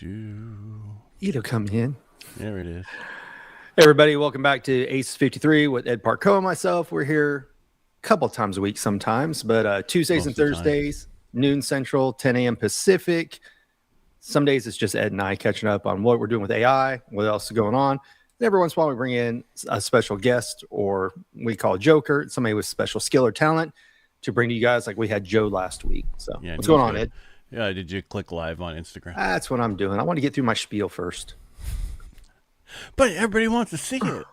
It'll come in. There it is. Hey everybody, welcome back to Ace 53 with Ed Parcaut and myself. We're here a couple times a week sometimes, but Tuesdays and Thursdays, noon Central, 10 a.m. Pacific. Some days it's just Ed and I catching up on what we're doing with AI, what else is going on. And every once in a while we bring in a special guest, or we call a joker, somebody with special skill or talent to bring to you guys, like we had Joe last week. So yeah, what's going on, Ed? Yeah, did you click live on Instagram? That's what I'm doing. I want to get through my spiel first. But everybody wants to see it.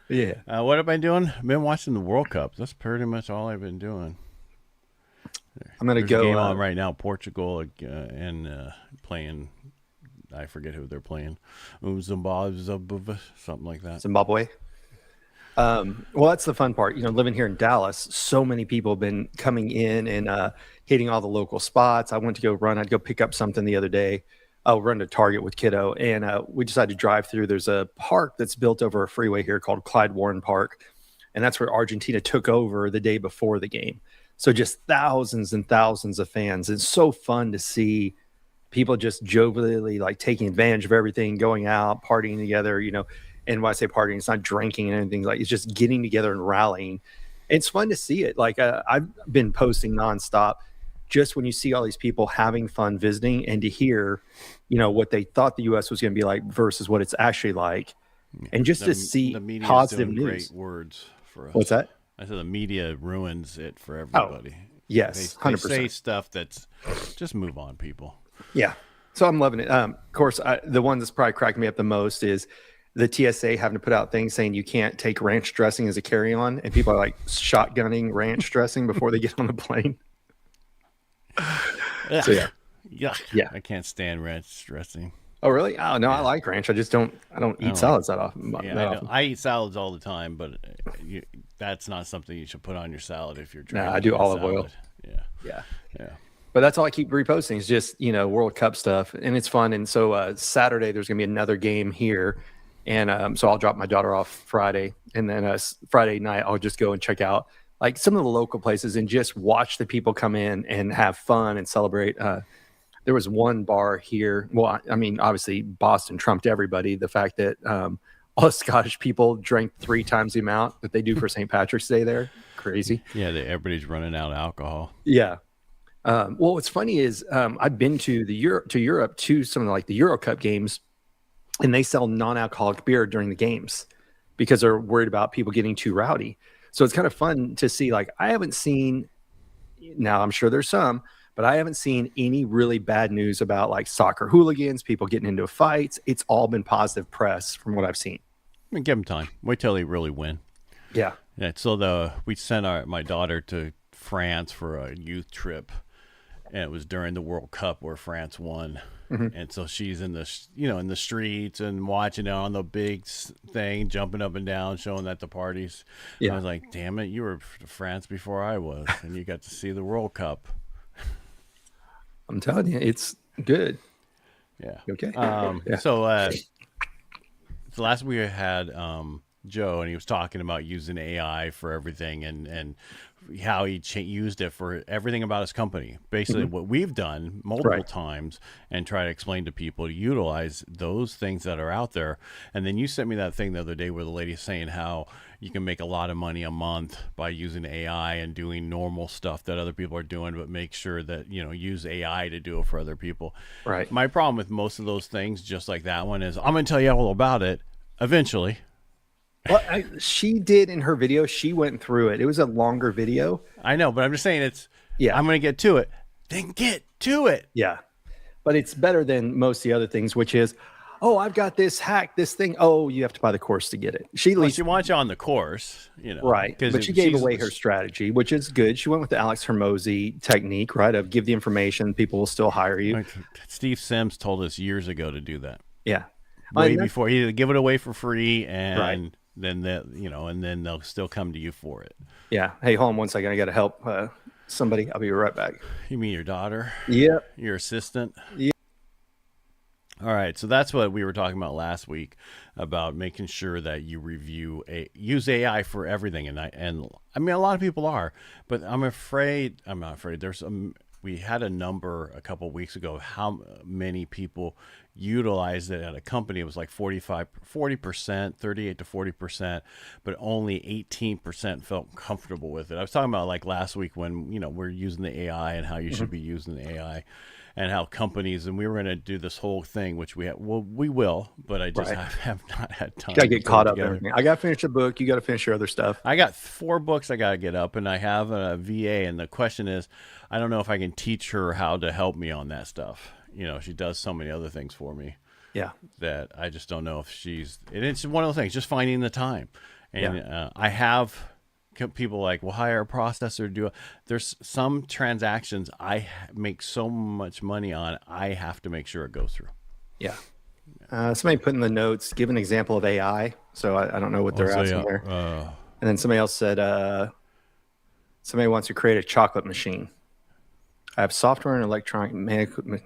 Yeah. What have I been doing? I've been watching the World Cup. That's pretty much all I've been doing. I'm going to go. There's a game on right now, Portugal and playing, I forget who they're playing. Zimbabwe, something like that. Zimbabwe. Well, that's the fun part. You know, living here in Dallas, so many people have been coming in and hitting all the local spots. I went to go run. I'd go pick up something the other day. I'll run to Target with kiddo, and we decided to drive through. There's a park that's built over a freeway here called Clyde Warren Park, and that's where Argentina took over the day before the game. So just thousands and thousands of fans. It's so fun to see people just jovially like taking advantage of everything, going out, partying together, you know. And when I say partying, it's not drinking and anything, like it's just getting together and rallying. It's fun to see it. Like I've been posting nonstop. Just when you see all these people having fun visiting and to hear, you know, what they thought the U.S. was going to be like versus what it's actually like, and just to see the positive news. Great words for us. What's that? I said the media ruins it for everybody. Oh, yes, 100%. They say stuff that's just move on, people. Yeah, so I'm loving it. Of course, the one that's probably cracking me up the most is the TSA having to put out things saying you can't take ranch dressing as a carry-on, and people are like shotgunning ranch dressing before they get on the plane. So yeah. I can't stand ranch dressing. Oh really? Oh no, I like ranch. I don't eat salads that often. I eat salads all the time, but that's not something you should put on your salad if you're drinking. No, I do olive oil. Yeah. But that's all I keep reposting is just, you know, World Cup stuff, and it's fun. And so Saturday there's gonna be another game here, and so I'll drop my daughter off Friday, and then Friday night I'll just go and check out like some of the local places and just watch the people come in and have fun and celebrate. There was one bar here. Well, I mean, obviously Boston trumped everybody. The fact that all Scottish people drank 3 times the amount that they do for St. Patrick's Day there. Crazy. Yeah, everybody's running out of alcohol. Yeah. Well, what's funny is I've been to Europe to some of like the Euro Cup games, and they sell non-alcoholic beer during the games because they're worried about people getting too rowdy. So it's kind of fun to see, like, I haven't seen, now I'm sure there's some, but I haven't seen any really bad news about like soccer hooligans, people getting into fights. It's all been positive press from what I've seen. I mean, give them time. Wait till they really win. Yeah. So we sent my daughter to France for a youth trip, and it was during the World Cup where France won. Mm-hmm. And so she's in the streets and watching it on the big thing, jumping up and down, showing at the parties. Yeah. I was like, damn it, you were to France before I was, and you got to see the World Cup. I'm telling you, it's good. Yeah. Okay. So last week I had Joe, and he was talking about using AI for everything and how he used it for everything about his company. Basically, what we've done multiple times and try to explain to people to utilize those things that are out there. And then you sent me that thing the other day where the lady's saying how you can make a lot of money a month by using AI and doing normal stuff that other people are doing, but make sure that, you know, use AI to do it for other people. Right. My problem with most of those things, just like that one, is I'm going to tell you all about it eventually. Well, she did in her video. She went through it. It was a longer video. I know, but I'm just saying I'm going to get to it. Then get to it. Yeah. But it's better than most of the other things, which is, oh, I've got this hack, this thing. Oh, you have to buy the course to get it. She wants you on the course, you know. Right. But she gave away her strategy, which is good. She went with the Alex Hormozy technique, right? Of give the information, people will still hire you. Steve Sims told us years ago to do that. Yeah. Way before he give it away for free and then then they'll still come to you for it. Yeah. Hey, hold on 1 second. I got to help somebody. I'll be right back. You mean your daughter? Yeah. Your assistant? Yeah. All right. So that's what we were talking about last week about making sure that you use AI for everything. And I mean, a lot of people are, but I'm not afraid. We had a number a couple of weeks ago of how many people utilized it at a company, it was like 40%, 38 to 40%, but only 18% felt comfortable with it. I was talking about like last week when, we're using the AI and how you should be using the AI and how companies, and we were going to do this whole thing, which we will, but I just have not had time. You gotta get caught up in everything. I gotta finish the book. You gotta finish your other stuff. I got 4 books I gotta get up, and I have a VA, and the question is, I don't know if I can teach her how to help me on that stuff. She does so many other things for me. Yeah. That I just don't know if it's one of those things, just finding the time. And I have people like, well, hire a processor. There's some transactions I make so much money on, I have to make sure it goes through. Yeah. Somebody put in the notes, give an example of AI. So I don't know what they're asking there. And then somebody else said, somebody wants to create a chocolate machine. I have software and electronic management.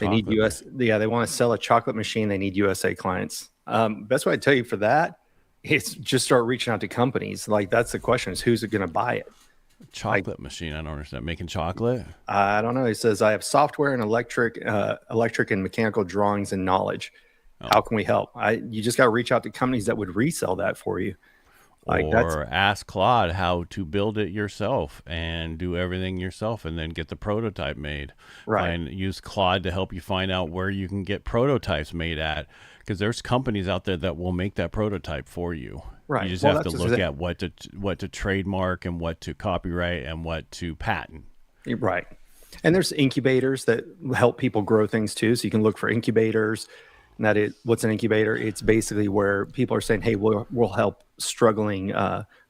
They need US. Yeah, they want to sell a chocolate machine. They need USA clients. Best way I tell you for that is just start reaching out to companies. Like that's the question: is who's going to buy it? Chocolate machine. I don't understand. Making chocolate? I don't know. He says I have software and electric and mechanical drawings and knowledge. How can we help? You just got to reach out to companies that would resell that for you. Or ask Claude how to build it yourself and do everything yourself and then get the prototype made. Right. And use Claude to help you find out where you can get prototypes made at, because there's companies out there that will make that prototype for you. Right. You just have to look at what to trademark and what to copyright and what to patent. Right. And there's incubators that help people grow things too. So you can look for incubators. And that is, what's an incubator? It's basically where people are saying, hey, we'll help struggling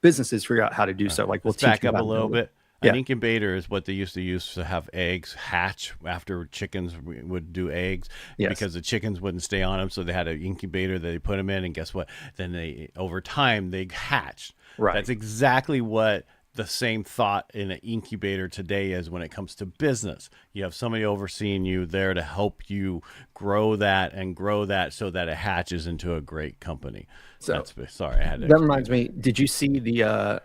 businesses figure out how to do so. Like, we'll teach back up a little bit. An Yeah. incubator is what they used to use to have eggs hatch after chickens would do eggs. Yes. Because the chickens wouldn't stay on them. So they had an incubator that they put them in. And guess what? Then over time, they hatched. Right. That's exactly what the same thought in an incubator today is when it comes to business. You have somebody overseeing you there to help you grow that so that it hatches into a great company. So, sorry, I had to. That reminds me, did you see the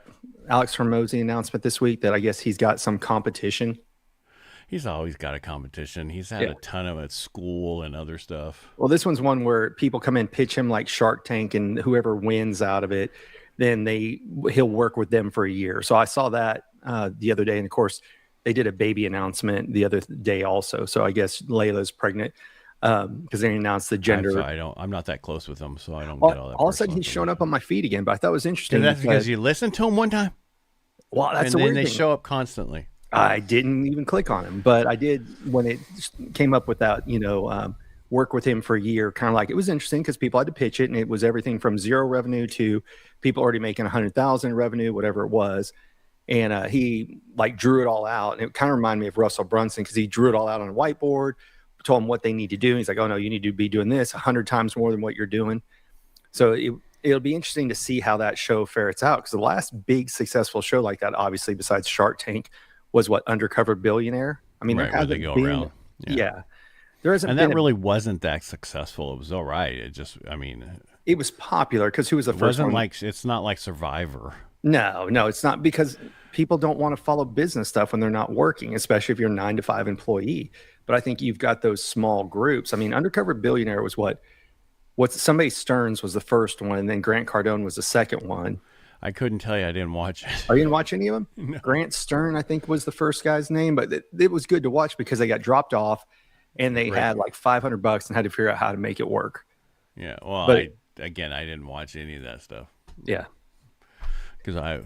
Alex Hormozy announcement this week that I guess he's got some competition? He's always got a competition. He's had a ton of it at school and other stuff. Well, this one's one where people come in, pitch him like Shark Tank, and whoever wins out of it, then he'll work with them for a year. So I saw that the other day. And of course, they did a baby announcement the other day also. So I guess Layla's pregnant because they announced the gender. I'm not that close with them, so I don't get all that. All of a sudden, he's showing up on my feed again. But I thought it was interesting. That's because you listened to him one time? Well, that's and the weird then they thing. show up constantly. I didn't even click on him, but I did when it came up with that, work with him for a year, kind of like it was interesting because people had to pitch it, and it was everything from zero revenue to people already making 100,000 revenue, whatever it was. And he like drew it all out, and it kind of reminded me of Russell Brunson because he drew it all out on a whiteboard, told him what they need to do. And he's like, oh no, you need to be doing this 100 times more than what you're doing. So it'll be interesting to see how that show ferrets out, because the last big successful show like that, obviously besides Shark Tank, was what, Undercover Billionaire. I mean, right, where they go around. Yeah. There hasn't and been that really wasn't that successful. It was all right. It was popular because who was the first one? It's not like Survivor. No, it's not, because people don't want to follow business stuff when they're not working, especially if you're a 9-to-5 employee. But I think you've got those small groups. I mean, Undercover Billionaire was what somebody Stearns was the first one, and then Grant Cardone was the second one. I couldn't tell you. I didn't watch it. Oh, you didn't watch any of them? No. Grant Stern, I think, was the first guy's name, but it was good to watch because they got dropped off and they had like $500 and had to figure out how to make it work. Yeah. Well, but I didn't watch any of that stuff. Yeah. Because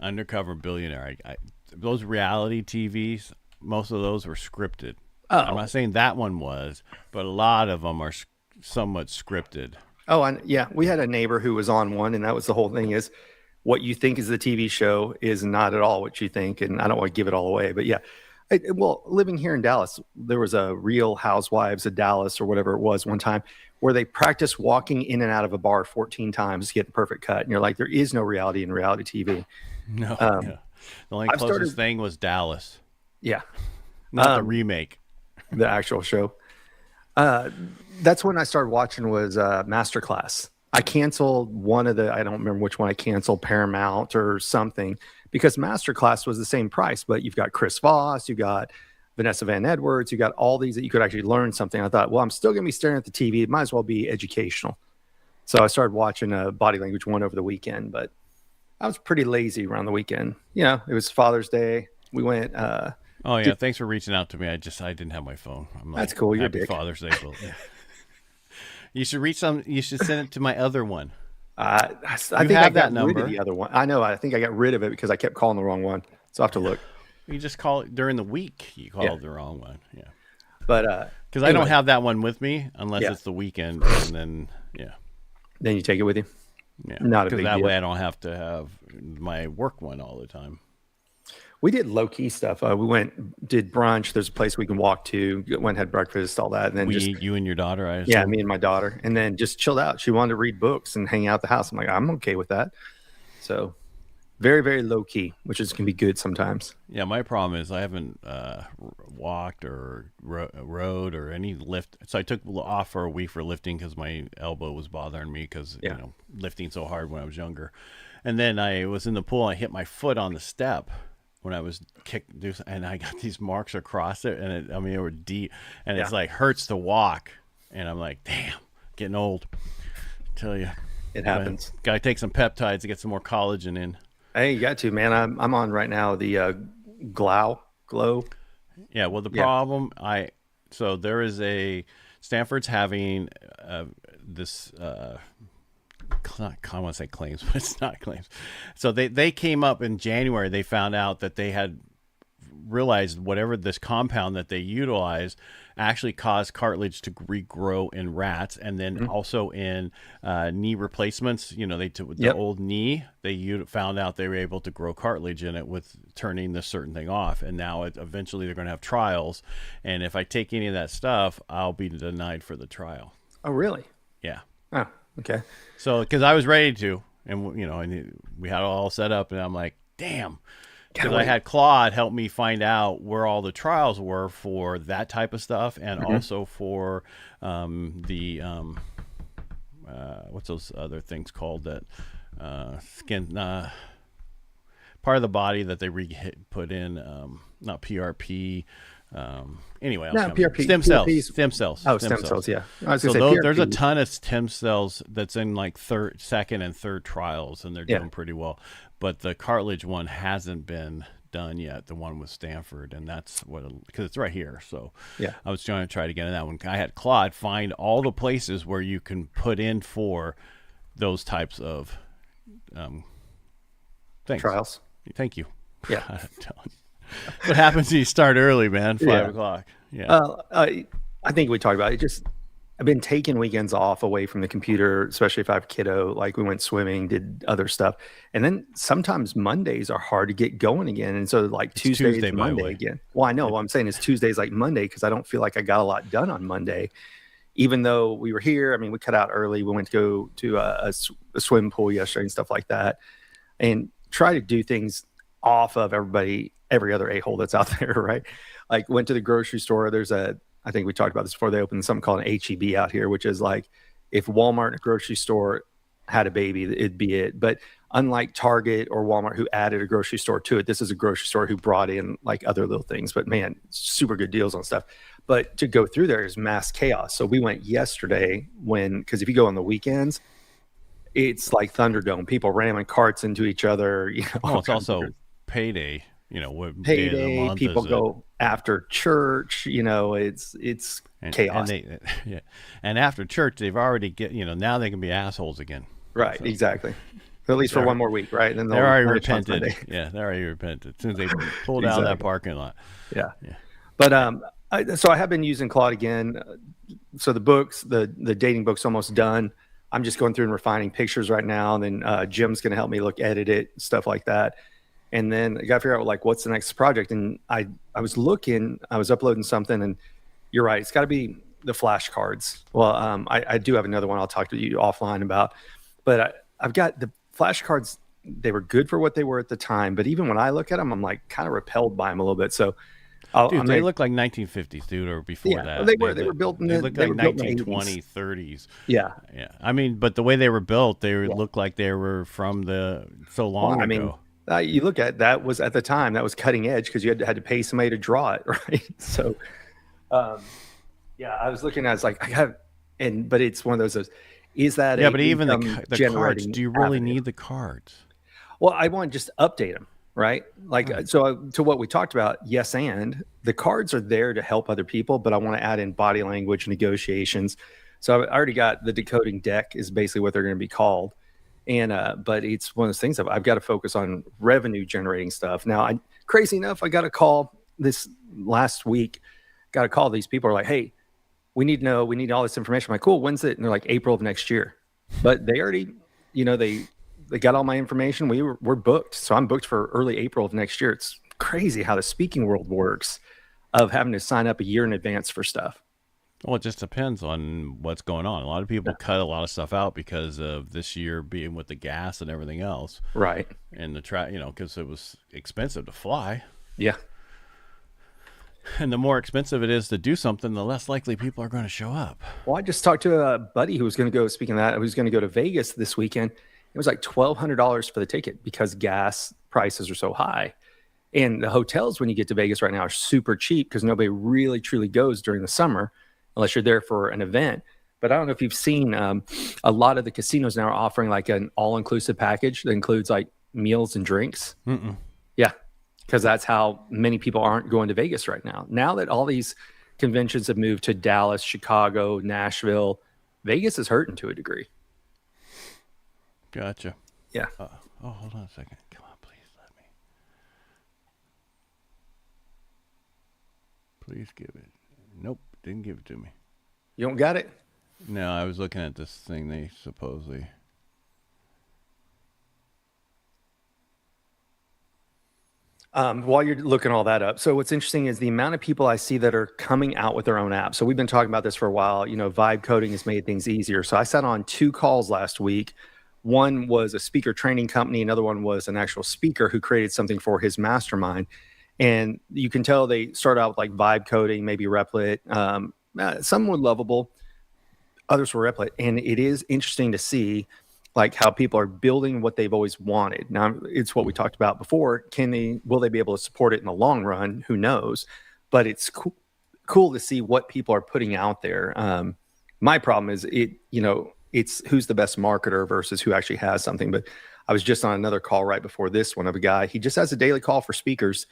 Undercover Billionaire, those reality TVs, most of those were scripted. Oh. I'm not saying that one was, but a lot of them are somewhat scripted. Oh, and yeah, we had a neighbor who was on one, and that was the whole thing, is what you think is the TV show is not at all what you think. And I don't want to give it all away, but yeah. Well, living here in Dallas, there was a Real Housewives of Dallas or whatever it was one time where they practiced walking in and out of a bar 14 times to get the perfect cut. And you're like, there is no reality in reality TV. No. The only closest thing was Dallas. Yeah. Not the remake. The actual show. That's when I started watching was MasterClass. I canceled I don't remember which one I canceled, Paramount or something, because MasterClass was the same price, but you've got Chris Voss, you got Vanessa Van Edwards. You got all these that you could actually learn something. I thought, well, I'm still going to be staring at the TV. It might as well be educational. So I started watching a body language one over the weekend, but I was pretty lazy around the weekend. It was Father's Day. We went. Oh yeah, thanks for reaching out to me. I didn't have my phone. I'm like, that's cool. You're Happy dick. Father's Day. Yeah. You should You should send it to my other one. I think I got rid of the other one. I know. I think I got rid of it because I kept calling the wrong one. So I have to look. You just call it during the week. You called the wrong one. Yeah. But because I don't have that one with me unless it's the weekend, and then then you take it with you. Yeah, not a big deal. Because that way I don't have to have my work one all the time. We did low key stuff. We did brunch. There's a place we can walk to. Went, had breakfast, all that, and then you and your daughter. I assume? Yeah, me and my daughter, and then just chilled out. She wanted to read books and hang out at the house. I'm like, I'm okay with that. So very, very low key, which can be good sometimes. Yeah, my problem is I haven't walked or rode or any lift. So I took off for a week for lifting because my elbow was bothering me because lifting so hard when I was younger. And then I was in the pool. And I hit my foot on the step when I was kicked, and I got these marks across it. And they were deep, and it's like hurts to walk. And I'm like, damn, getting old. I tell you, it happens. Got to take some peptides to get some more collagen in. Hey, you got to, man. I'm on right now the Glow. Yeah, well, the problem so there is Stanford's having this I want to say claims, but it's not claims. So they came up in January. They found out that they had realized whatever this compound that they utilize actually caused cartilage to regrow in rats, and then also in knee replacements. The old knee, they found out they were able to grow cartilage in it with turning this certain thing off, and now eventually they're going to have trials, and if I take any of that stuff, I'll be denied for the trial. Oh, really? Yeah. Oh, okay. So because I was ready to, and we had it all set up, and I'm like, damn. Because I had Claude help me find out where all the trials were for that type of stuff, and also for what's those other things called that skin part of the body that they put in, not PRP. Anyway, PRP, stem cells. PRPs. Stem cells. Oh, stem cells. Yeah. I was so gonna say there's a ton of stem cells that's in like second and third trials, and they're doing pretty well. But the cartilage one hasn't been done yet, the one with Stanford, and that's because it's right here. So I was trying to try to get in that one. I had Claude find all the places where you can put in for those types of things. Trials. Thank you. Yeah. What happens when you start early, man? 5 o'clock. Yeah. I think we talked about it. I've been taking weekends off away from the computer, especially if I have a kiddo. Like we went swimming, did other stuff. And then sometimes Mondays are hard to get going again. And so like Tuesday is Monday again. Well, I know what I'm saying is Tuesday's like Monday because I don't feel like I got a lot done on Monday. Even though we were here, I mean, we cut out early. We went to go to a swim pool yesterday and stuff like that. And try to do things off of every other a-hole that's out there, right? Like went to the grocery store. I think we talked about this before. They opened something called an HEB out here, which is like if Walmart and a grocery store had a baby, it'd be it. But unlike Target or Walmart who added a grocery store to it, this is a grocery store who brought in like other little things. But man, super good deals on stuff. But to go through there is mass chaos. So we went yesterday because if you go on the weekends, it's like Thunderdome. People ramming carts into each other. It's also payday. What day of the month people go after church. It's chaos. And after church, they've already now they can be assholes again. Right, so, exactly. At least for one more week, right? And then they're already repented. Yeah, they're already repented as soon as they pulled out of that parking lot. Yeah. But so I have been using Claude again. So the books, the dating book's almost done. I'm just going through and refining pictures right now, and then Jim's going to help me edit it, stuff like that. And then I got to figure out what's the next project. And I was uploading something, and you're right. It's got to be the flashcards. Well, I do have another one I'll talk to you offline about, but I've got the flashcards. They were good for what they were at the time, but even when I look at them, I'm like kind of repelled by them a little bit. So they look like 1950s, dude, or before that. They were built in they look like 1920s, 30s. Yeah. I mean, but the way they were built, they looked like they were from so long ago. You look at that was at the time that was cutting edge because you had to pay somebody to draw it, right? So, um, yeah, I was looking at it, it's like I have, but it's one of those. Is that Yeah, a but even income the cards, generating do you really avenue? need the cards? Well, I want to just update them, right? Like, Right. so to what we talked about, yes, and the cards are there to help other people, but I want to add in body language negotiations. So I already got the decoding deck is basically what they're going to be called. And, but it's one of those things I've got to focus on revenue generating stuff. Now, crazy enough, I got a call this last week, got a call. These people are like, hey, we need to know, we need all this information. I'm like, cool, when's it? And they're like, April of next year. But they already, they got all my information. We're booked. So I'm booked for early April of next year. It's crazy how the speaking world works of having to sign up a year in advance for stuff. Well, it just depends on what's going on. A lot of people cut a lot of stuff out because of this year being with the gas and everything else, Right. and the because it was expensive to fly. Yeah. And the more expensive it is to do something, the less likely people are going to show up. Well, I just talked to a buddy who was going to go, speaking of that, who's going to go to Vegas this weekend. It was like $1,200 for the ticket because gas prices are so high. And the hotels, when you get to Vegas right now, are super cheap because nobody really truly goes during the summer unless you're there for an event. But I don't know if you've seen a lot of the casinos now are offering like an all-inclusive package that includes like meals and drinks. Mm-mm. Yeah, because that's how many people aren't going to Vegas right now. Now that all these conventions have moved to Dallas, Chicago, Nashville, Vegas is hurting to a degree. Gotcha. Yeah. Oh, hold on a second. Come on, please let me. Please give it. Nope, didn't give it to me. You don't got it? No, I was looking at this thing they supposedly. While you're looking all that up, so what's interesting is the amount of people I see that are coming out with their own app. So we've been talking about this for a while. Vibe coding has made things easier. So I sat on 2 calls last week. One was a speaker training company. Another one was an actual speaker who created something for his mastermind. And you can tell they start out with like vibe coding, maybe Replit. Some were lovable, others were Replit. And it is interesting to see like how people are building what they've always wanted. Now, it's what we talked about before. Will they be able to support it in the long run? Who knows? But it's cool to see what people are putting out there. My problem is it's who's the best marketer versus who actually has something. But I was just on another call right before this one of a guy. He just has a daily call for speakers.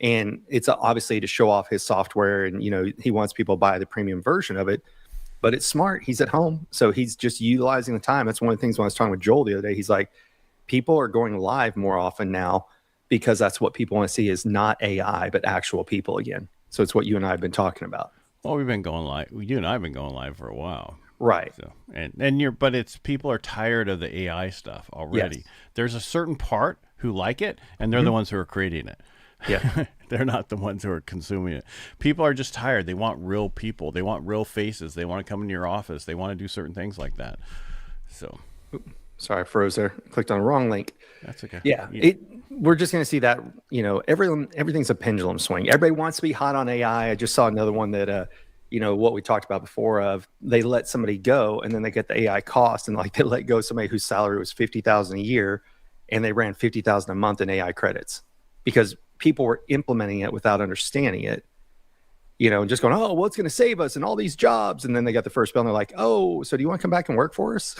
And it's obviously to show off his software. And, he wants people to buy the premium version of it. But it's smart. He's at home. So he's just utilizing the time. That's one of the things when I was talking with Joel the other day. He's like, people are going live more often now because that's what people want to see is not AI, but actual people again. So it's what you and I have been talking about. Well, we've been going live. You and I have been going live for a while. Right. So, but it's people are tired of the AI stuff already. Yes. There's a certain part who like it, and they're the ones who are creating it. Yeah. They're not the ones who are consuming it. People are just tired. They want real people. They want real faces. They want to come into your office. They want to do certain things like that. So, sorry, I froze there. Clicked on the wrong link. That's okay. Yeah. We're just going to see that, everything's a pendulum swing. Everybody wants to be hot on AI. I just saw another one that, what we talked about before of they let somebody go and then they get the AI cost and like they let go somebody whose salary was $50,000 a year and they ran $50,000 a month in AI credits because people were implementing it without understanding it, and just going, oh, well, it's going to save us and all these jobs. And then they got the first bill and they're like, oh, so do you want to come back and work for us?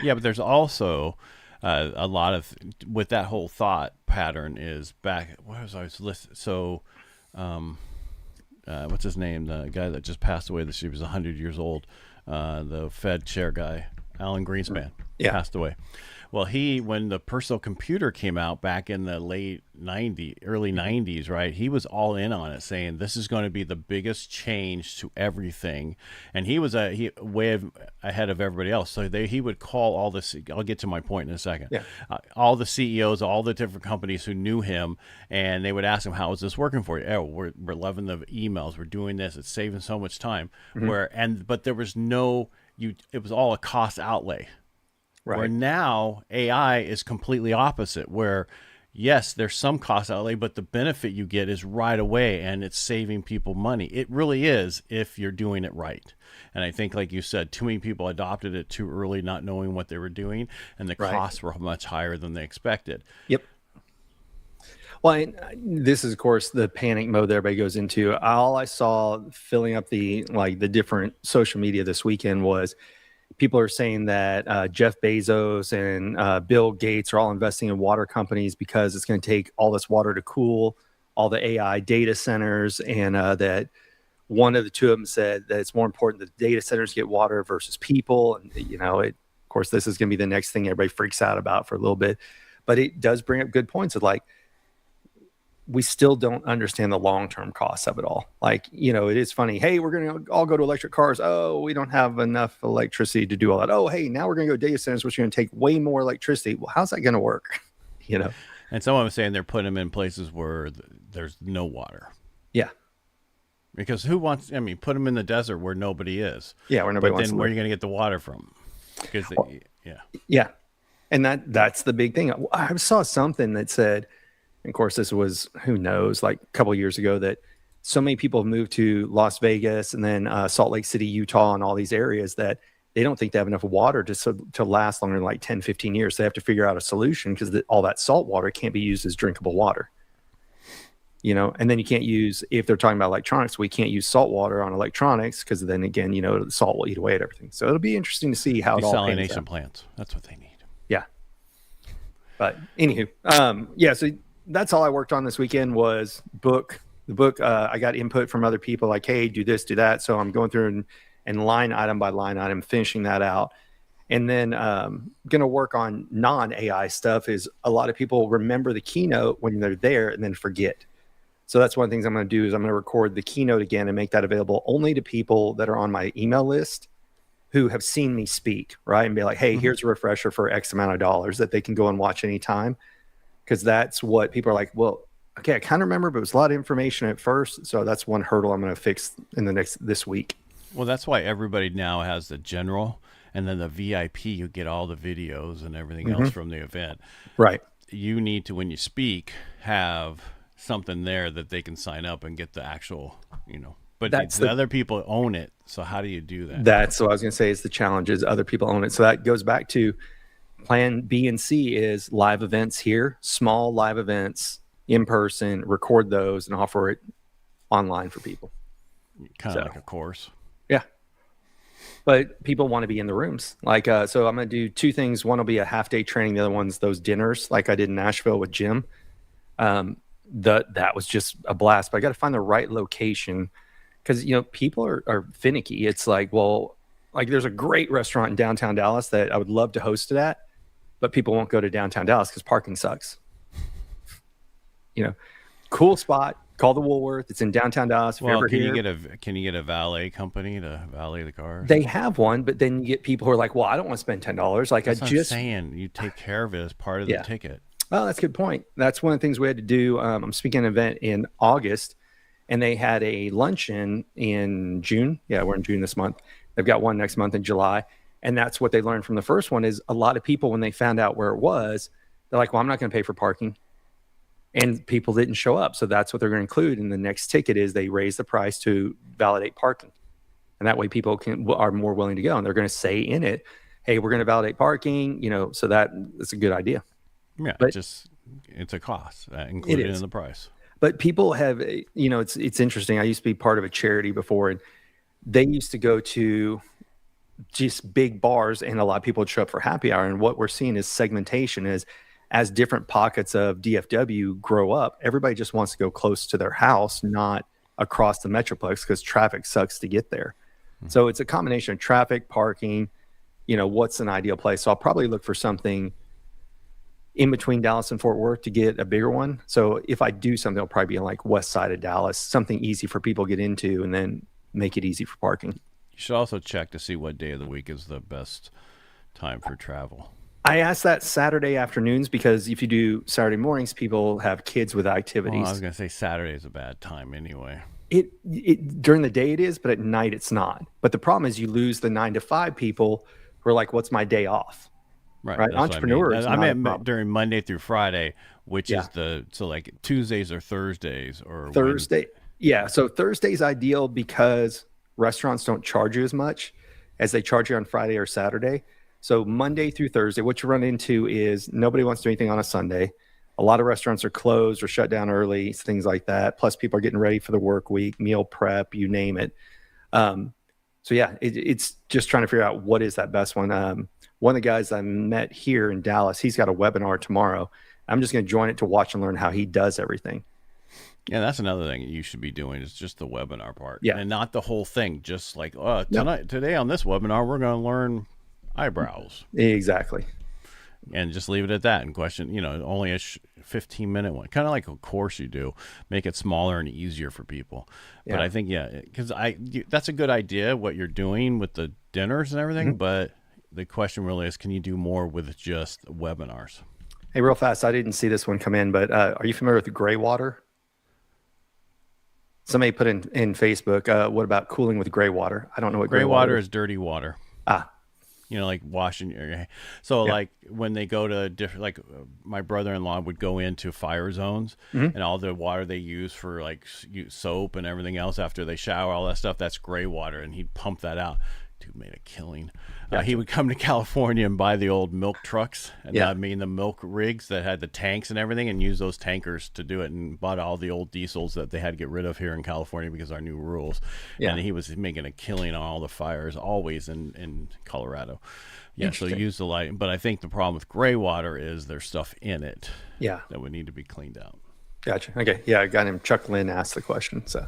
Yeah, but there's also a lot of with that whole thought pattern is back. What was I was listening? So, what's his name? The guy that just passed away this year, was 100 years old. The Fed chair guy, Alan Greenspan, passed away. Well, when the personal computer came out back in the early 90s, right? He was all in on it, saying this is going to be the biggest change to everything. And he was way ahead of everybody else. So he would call all this. I'll get to my point in a second. Yeah. All the CEOs, all the different companies who knew him, and they would ask him, "How is this working for you?" Oh, we're loving the emails. We're doing this. It's saving so much time. But there was it was all a cost outlay. Right. Where now AI is completely opposite, where yes, there's some cost outlay, but the benefit you get is right away and it's saving people money. It really is if you're doing it right. And I think, like you said, too many people adopted it too early, not knowing what they were doing, and the costs were much higher than they expected. Yep. Well, this is, of course, the panic mode that everybody goes into. All I saw filling up the different social media this weekend was people are saying that Jeff Bezos and Bill Gates are all investing in water companies because it's going to take all this water to cool all the AI data centers, and that one of the two of them said that it's more important that the data centers get water versus people. And, of course, this is going to be the next thing everybody freaks out about for a little bit. But it does bring up good points of like, we still don't understand the long-term costs of it all. Like, it is funny. Hey, we're going to all go to electric cars. Oh, we don't have enough electricity to do all that. Oh, hey, now we're going to go data centers, which are going to take way more electricity. Well, how's that going to work? And someone was saying they're putting them in places where there's no water. Yeah. Because who wants, put them in the desert where nobody is. Yeah, where nobody wants to live. Where are you going to get the water from? Because, Yeah. And that's the big thing. I saw something that said, and of course, this was, who knows, like a couple of years ago, that so many people have moved to Las Vegas and then Salt Lake City, Utah, and all these areas that they don't think they have enough water to last longer than like 10, 15 years. They have to figure out a solution because all that salt water can't be used as drinkable water. And then you can't use, if they're talking about electronics, we can't use salt water on electronics because then again, the salt will eat away at everything. So it'll be interesting to see how it all pans desalination out. plants. That's what they need. Yeah. But anywho, so that's all I worked on this weekend was the book. I got input from other people like, hey, do this, do that. So I'm going through and line item by line item, finishing that out. And then going to work on non-AI stuff is a lot of people remember the keynote when they're there and then forget. So that's one of the things I'm going to do is I'm going to record the keynote again and make that available only to people that are on my email list who have seen me speak, right? And be like, hey, here's a refresher for X amount of dollars that they can go and watch anytime. Because that's what people are like, well, okay, I kind of remember, but it was a lot of information at first. So that's one hurdle I'm going to fix in this week. Well, that's why everybody now has the general and then the VIP. You get all the videos and everything else from the event. Right. You need to, when you speak, have something there that they can sign up and get the actual, But the other people own it. So how do you do that? That's what I was going to say is the challenge is other people own it. So that goes back to plan B and C is live events here, small live events in person, record those and offer it online for people. Kind of like a course. Yeah. But people want to be in the rooms. Like, so I'm going to do two things. One will be a half-day training. The other one's those dinners like I did in Nashville with Jim. That was just a blast. But I got to find the right location because, people are finicky. It's like, well, like there's a great restaurant in downtown Dallas that I would love to host it at. But people won't go to downtown Dallas because parking sucks. Cool spot. Call the Woolworth. It's in downtown Dallas. Well, can you get a valet company to valet the cars? They have one, but then you get people who are like, "Well, I don't want to spend $10." Like That's what I'm saying, you take care of it as part of the ticket. Well, that's a good point. That's one of the things we had to do. I'm speaking at an event in August, and they had a luncheon in June. Yeah, we're in June this month. They've got one next month in July. And that's what they learned from the first one is a lot of people, when they found out where it was, they're like, well, I'm not going to pay for parking. And people didn't show up. So that's what they're going to include in the next ticket is they raise the price to validate parking. And that way people are more willing to go. And they're going to say in it, hey, we're going to validate parking, so that's a good idea. Yeah, but it's a cost included in the price. But people have, it's interesting. I used to be part of a charity before, and they used to go to just big bars, and a lot of people would show up for happy hour. And what we're seeing is segmentation is as different pockets of DFW grow up, everybody just wants to go close to their house, not across the Metroplex because traffic sucks to get there. So it's a combination of traffic, parking, what's an ideal place. So I'll probably look for something in between Dallas and Fort Worth to get a bigger one. So if I do something, it'll probably be in like west side of Dallas, something easy for people to get into and then make it easy for parking. You should also check to see what day of the week is the best time for travel. I asked that Saturday afternoons because if you do Saturday mornings, people have kids with activities. Well, I was going to say Saturday is a bad time anyway. It during the day it is, but at night it's not. But the problem is you lose the 9 to 5 people who are like, what's my day off? Right. Entrepreneurs. I meant during Monday through Friday, which is so like Tuesdays or Thursdays or Thursday. Wednesday. Yeah. So Thursday's ideal because restaurants don't charge you as much as they charge you on Friday or Saturday. So Monday through Thursday, what you run into is nobody wants to do anything on a Sunday. a lot of restaurants are closed or shut down early, things like that. Plus, people are getting ready for the work week, meal prep, you name it. So yeah, it's just trying to figure out what is that best one. One of the guys I met here in Dallas, he's got a webinar tomorrow. I'm just going to join it to watch and learn how he does everything. Yeah, that's another thing you should be doing is just the webinar part. Yeah. And not the whole thing. Just like, today on this webinar, we're going to learn eyebrows. Exactly. And just leave it at that and question, only a 15-minute one. Kind of like a course you do. Make it smaller and easier for people. Yeah. But I think, because that's a good idea, what you're doing with the dinners and everything. Mm-hmm. But the question really is, can you do more with just webinars? Hey, real fast, I didn't see this one come in, but are you familiar with gray water? Somebody put in Facebook, what about cooling with gray water? I don't know what gray water is. Dirty water. Ah. Like washing your hair. So like when they go to different, like my brother-in-law would go into fire zones and all the water they use for like soap and everything else after they shower, all that stuff, that's gray water. And he'd pump that out. Dude made a killing. He would come to California and buy the old milk trucks and the milk rigs that had the tanks and everything and use those tankers to do it, and bought all the old diesels that they had to get rid of here in California because of our new rules. And he was making a killing on all the fires always in Colorado. So use the light. But I think the problem with gray water is there's stuff in it that would need to be cleaned out. Gotcha. Okay. Yeah, a guy named Chuck Lynn asked the question. So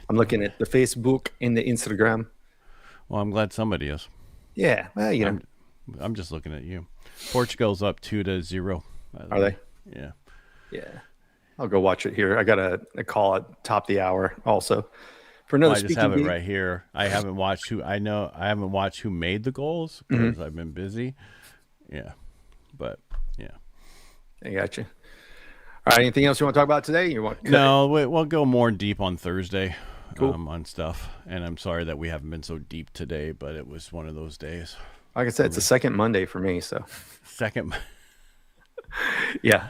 I'm looking at the Facebook and the Instagram. Well, I'm glad somebody is. Yeah, well, I'm just looking at you. Portugal's up 2-0. Are they? Yeah. Yeah. I'll go watch it here. I got a call at top of the hour also for another. I just have it right here. I haven't watched who made the goals because I've been busy. Yeah, but yeah. I got you. All right. Anything else you want to talk about today? No, we'll go more deep on Thursday. Cool. On stuff, and I'm sorry that we haven't been so deep today, but it was one of those days. Like I said, it's the second Monday for me, so second. Yeah,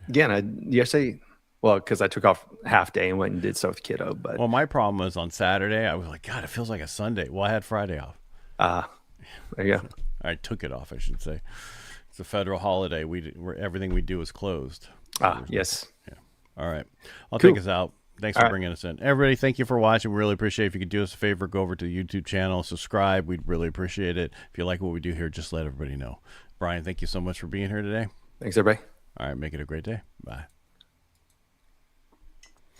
yesterday, well, because I took off half day and went and did stuff with kiddo. But my problem was on Saturday. I was like, God, it feels like a Sunday. Well, I had Friday off. There you go. I took it off, I should say. It's a federal holiday. Everything we do is closed. Yes. Yeah. All right, I'll take us out. Thanks for bringing us in. Everybody, thank you for watching. We really appreciate it. If you could do us a favor, go over to the YouTube channel, subscribe. We'd really appreciate it. If you like what we do here, just let everybody know. Brian, thank you so much for being here today. Thanks, everybody. All right, make it a great day. Bye.